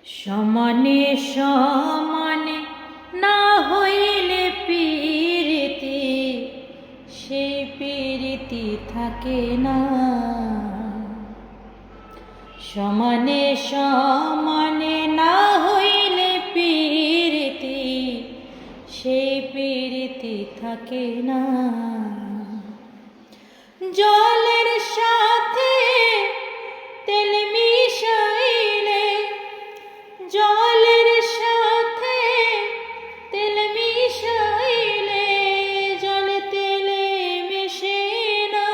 সমানে সমানে না হইলে প্রীতি, সেই প্রীতি থাকে না। সমানে সমানে না হইলে প্রীতি, সেই প্রীতি থাকে না। জলের সাথে তেল মিশাইলে, জলের সাথে তেল মিশাইলে জল তেলে মিশে না,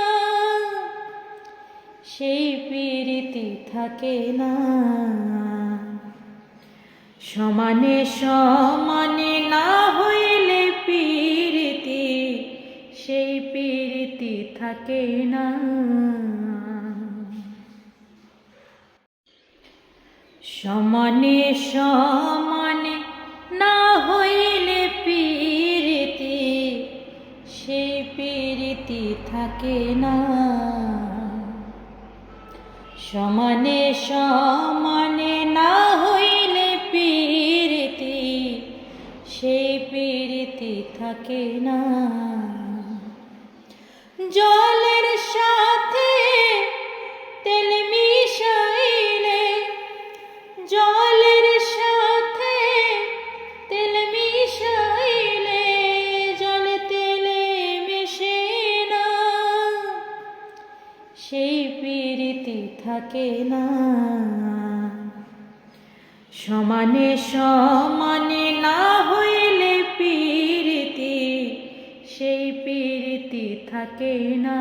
সেই প্রীতি থাকে না। সমানে সমানে না হইলে প্রীতি, সেই প্রীতি থাকে না। সমানে সমানে না হইলে প্রীতি, সেই প্রীতি থাকে না। সমানে সমানে না হইলে প্রীতি, সেই প্রীতি থাকে না। জলের সাথে তেল মিশাইলে, জলের সাথে তেল মিশাইলে জল তেলে মিশে না, সেই প্রীতি থাকে না। সমানে সমানে না হইলে প্রীতি, সেই প্রীতি থাকে না।